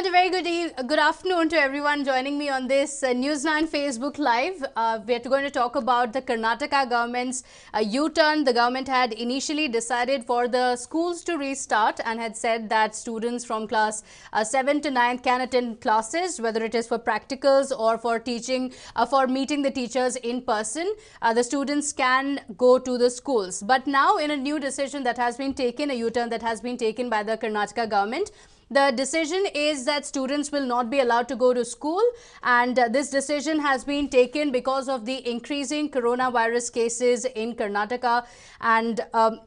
a very good afternoon to everyone joining me on this News 9 Facebook Live. We're going to talk about the Karnataka government's U-turn. The government had initially decided for the schools to restart and had said that students from class 7 to 9 can attend classes, whether it is for practicals or for teaching, for meeting the teachers in person. The students can go to the schools. But now in a new decision that has been taken, a U-turn that has been taken by the Karnataka government, the decision is that students will not be allowed to go to school, and this decision has been taken because of the increasing coronavirus cases in Karnataka. And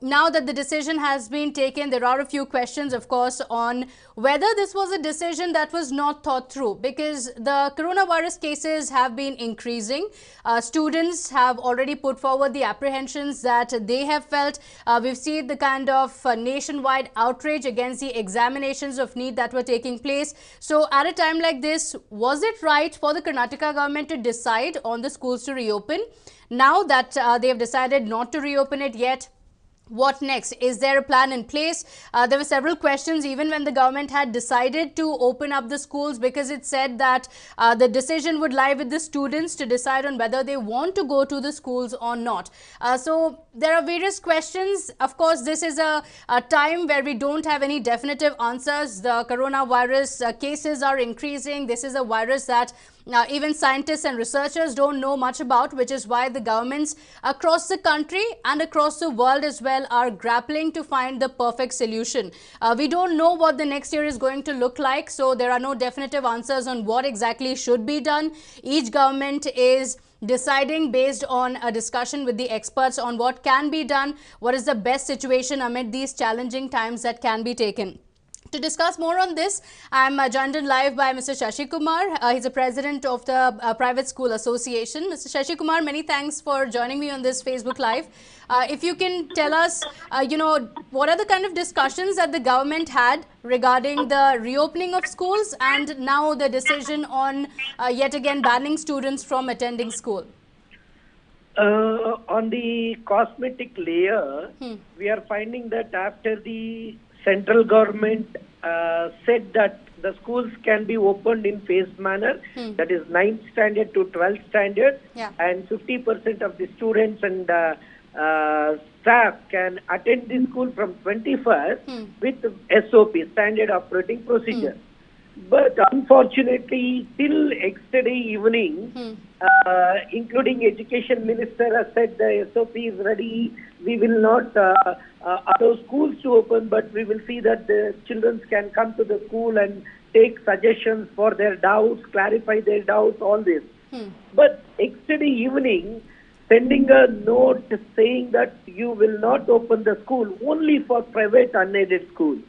now that the decision has been taken, there are a few questions, of course, on whether this was a decision that was not thought through, because the coronavirus cases have been increasing. Students have already put forward the apprehensions that they have felt. We've seen the kind of nationwide outrage against the examinations of NEET that were taking place. So at a time like this, was it right for the Karnataka government to decide on the schools to reopen? Now that they have decided not to reopen it yet, what next? Is there a plan in place? There were several questions even when the government had decided to open up the schools, because it said that the decision would lie with the students to decide on whether they want to go to the schools or not. So there are various questions. Of course, this is a time where we don't have any definitive answers. The coronavirus cases are increasing. This is a virus that even scientists and researchers don't know much about, which is why the governments across the country and across the world as well are grappling to find the perfect solution. We don't know what the next year is going to look like, so there are no definitive answers on what exactly should be done. Each government is deciding based on a discussion with the experts on what can be done, what is the best situation amid these challenging times that can be taken. To discuss more on this, I am joined in live by Mr. Shashi Kumar. He's the president of the Private School Association. Mr. Shashi Kumar, many thanks for joining me on this Facebook Live. If you can tell us, what are the kind of discussions that the government had regarding the reopening of schools and now the decision on yet again banning students from attending school? On the cosmetic layer, we are finding that after the central government said that the schools can be opened in phased manner, that is 9th standard to 12th standard, and 50% of the students and staff can attend the school from 21st with SOP, standard operating procedure. But unfortunately, till yesterday evening, including Education Minister has said the SOP is ready. We will not allow schools to open, but we will see that the children can come to the school and take suggestions for their doubts, clarify their doubts, all this. But yesterday evening, sending a note saying that you will not open the school only for private unaided schools.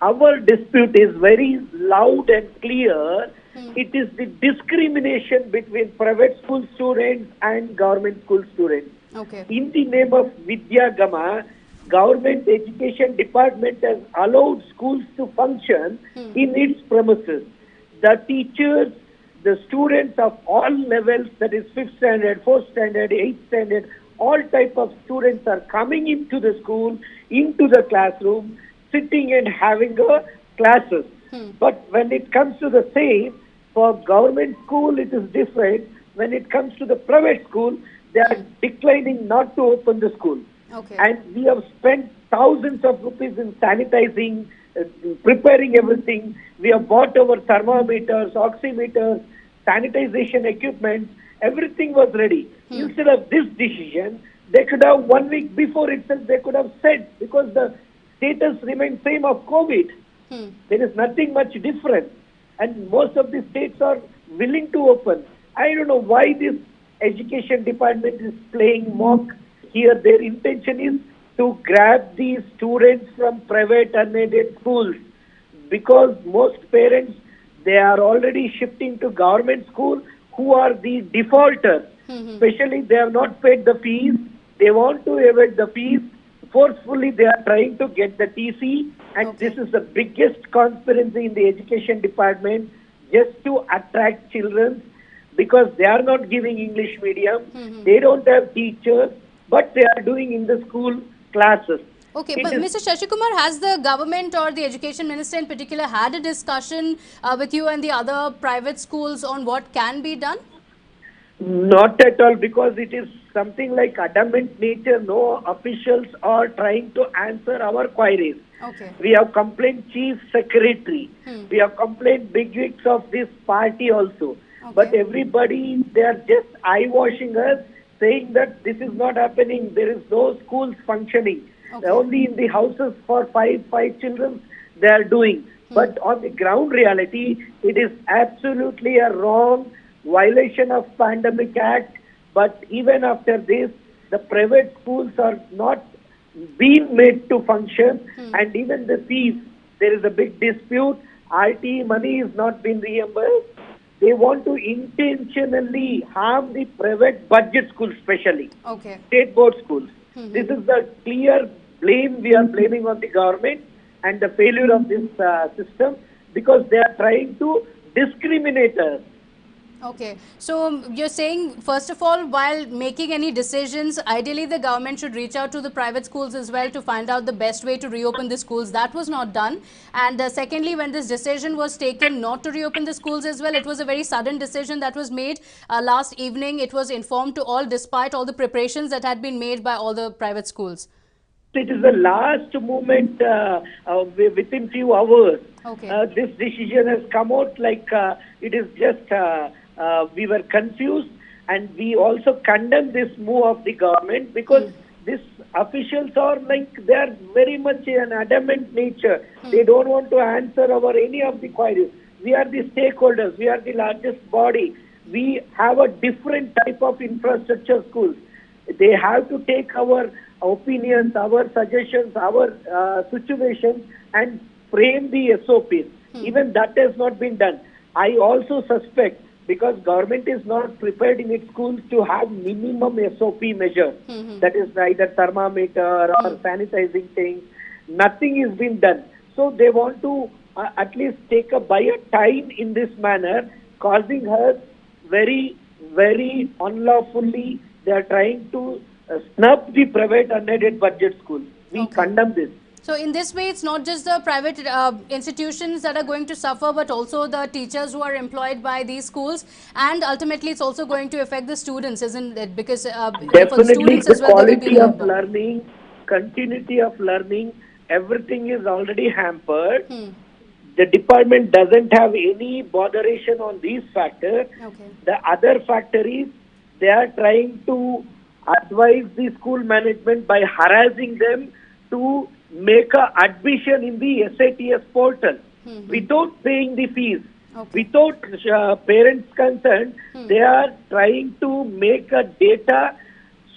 Our dispute is very loud and clear. It is the discrimination between private school students and government school students. In the name of Vidya Gama, government education department has allowed schools to function in its premises. The teachers, the students of all levels, that is 5th standard, 4th standard, 8th standard, all type of students are coming into the school, into the classroom, sitting and having classes. But when it comes to the same, for government school it is different. When it comes to the private school, they are declining not to open the school. And we have spent thousands of rupees in sanitizing, preparing everything. We have bought our thermometers, oximeters, sanitization equipment. Everything was ready. Instead of this decision, they could have 1 week before itself, they could have said, because the status remains same of COVID. There is nothing much different. And most of the states are willing to open. I don't know why this education department is playing mock here. Their intention is to grab these students from private unaided schools, because most parents, they are already shifting to government school who are the defaulters. Especially they have not paid the fees. They want to evade the fees. Forcefully they are trying to get the TC, and this is the biggest conspiracy in the education department, just to attract children, because they are not giving English medium, they don't have teachers, but they are doing in the school classes. Okay, It but is Mr. Shashikumar, has the government or the education minister in particular had a discussion with you and the other private schools on what can be done? not at all, because it is something like adamant nature. No officials are trying to answer our queries. Okay. We have complained chief secretary. Hmm. We have complained bigwigs of this party also. But Okay. everybody, they are just eye-washing us, saying that this is not happening. There is no schools functioning. Okay. Only in the houses for five children they are doing. But on the ground reality, it is absolutely a wrong violation of Pandemic Act. But even after this, the private schools are not being made to function, and even the fees, there is a big dispute. RT money is not being reimbursed. They want to intentionally harm the private budget schools, especially Okay. state board schools. This is the clear blame we are blaming on the government and the failure of this system, because they are trying to discriminate us. Okay, so you're saying, first of all, while making any decisions, ideally the government should reach out to the private schools as well to find out the best way to reopen the schools. That was not done. And secondly, when this decision was taken not to reopen the schools as well, it was a very sudden decision that was made last evening. It was informed to all despite all the preparations that had been made by all the private schools. It is the last moment within few hours. Okay. This decision has come out like it is just we were confused, and we also condemn this move of the government, because these officials are like, they are very much an adamant nature. They don't want to answer our any of the queries. We are the stakeholders. We are the largest body. We have a different type of infrastructure schools. They have to take our opinions, our suggestions, our situations, and frame the SOPs. Even that has not been done. I also suspect, because government is not prepared in its schools to have minimum SOP measures, that is either thermometer or sanitizing things, nothing is being done. So they want to at least buy a time in this manner, causing us very, very unlawfully. They are trying to snub the private unaided budget schools. We condemn this. So in this way, it's not just the private institutions that are going to suffer, but also the teachers who are employed by these schools, and ultimately it's also going to affect the students, isn't it? Because for the Definitely, students the as well, there will be quality of labor. learning, continuity of learning, everything is already hampered. The department doesn't have any botheration on these factors. Okay. The other factor is they are trying to advise the school management by harassing them to make a admission in the SATS portal without paying the fees. Okay. Without parents' consent, they are trying to make a data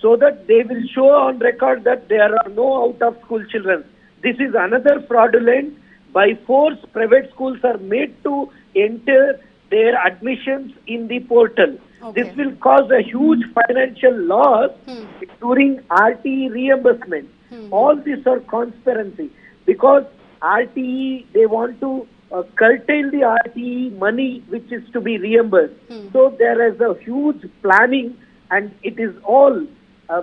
so that they will show on record that there are no out-of-school children. This is another fraudulent. By force, private schools are made to enter their admissions in the portal. Okay. This will cause a huge financial loss during RTE reimbursement. All these are conspiracy, because RTE, they want to curtail the RTE money which is to be reimbursed. So there is a huge planning, and it is all,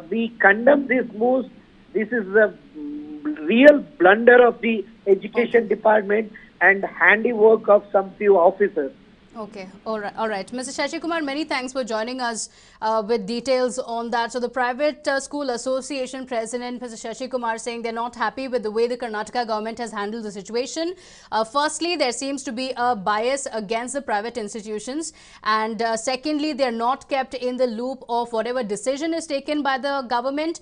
we condemn this moves. This is a real blunder of the education department and handiwork of some few officers. Okay, all right. Mr. Shashikumar, many thanks for joining us with details on that. So the Private School Association President, Mr. Shashikumar, saying they're not happy with the way the Karnataka government has handled the situation. Firstly, there seems to be a bias against the private institutions. And secondly, they're not kept in the loop of whatever decision is taken by the government.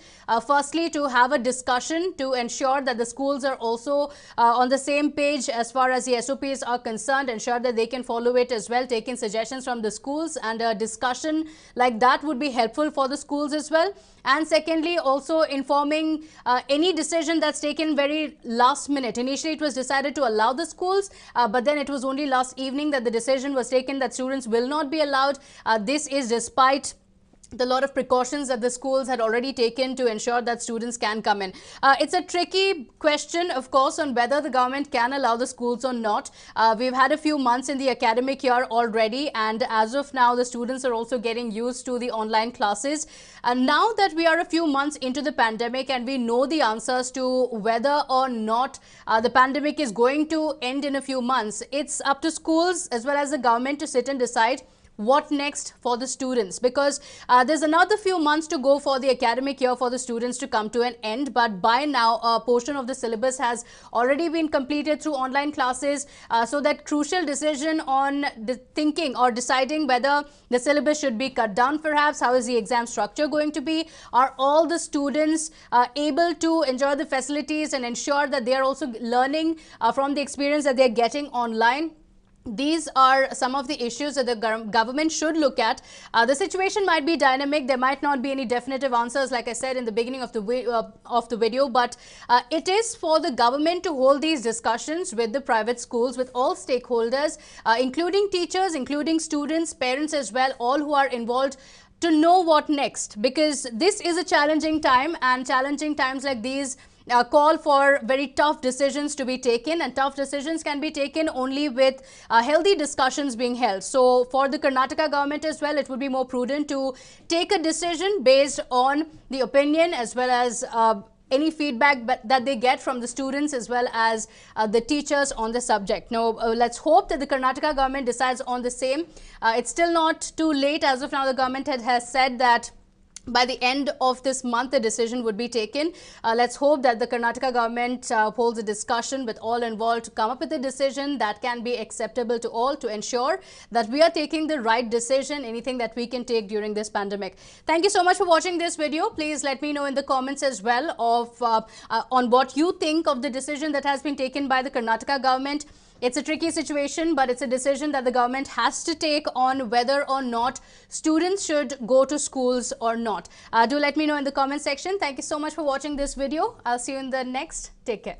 Firstly, to have a discussion to ensure that the schools are also on the same page as far as the SOPs are concerned, ensure that they can follow it as well, taking suggestions from the schools, and a discussion like that would be helpful for the schools as well. And secondly, also informing any decision that's taken very last minute. Initially, it was decided to allow the schools, but then it was only last evening that the decision was taken that students will not be allowed. This is despite the lot of precautions that the schools had already taken to ensure that students can come in. It's a tricky question, of course, on whether the government can allow the schools or not. We've had a few months in the academic year already, and as of now, the students are also getting used to the online classes. And now that we are a few months into the pandemic and we know the answers to whether or not the pandemic is going to end in a few months, it's up to schools as well as the government to sit and decide what next for the students, because there's another few months to go for the academic year for the students to come to an end. But by now, a portion of the syllabus has already been completed through online classes. So that crucial decision on thinking or deciding whether the syllabus should be cut down, perhaps, how is the exam structure going to be, are all the students able to enjoy the facilities and ensure that they are also learning from the experience that they're getting online. These are some of the issues that the government should look at. The situation might be dynamic. There might not be any definitive answers, like I said in the beginning of the video, but it is for the government to hold these discussions with the private schools, with all stakeholders, including teachers, including students, parents as well, all who are involved, to know what next, because this is a challenging time, and challenging times like these call for very tough decisions to be taken, and tough decisions can be taken only with healthy discussions being held. So for the Karnataka government as well, it would be more prudent to take a decision based on the opinion as well as any feedback that they get from the students as well as the teachers on the subject. Now, let's hope that the Karnataka government decides on the same. It's still not too late. As of now, the government has said that by the end of this month, the decision would be taken. Let's hope that the Karnataka government holds a discussion with all involved to come up with a decision that can be acceptable to all, to ensure that we are taking the right decision, anything that we can take during this pandemic. Thank you so much for watching this video. Please let me know in the comments as well of on what you think of the decision that has been taken by the Karnataka government. It's a tricky situation, but it's a decision that the government has to take on whether or not students should go to schools or not. Do let me know in the comment section. Thank you so much for watching this video. I'll see you in the next. Take care.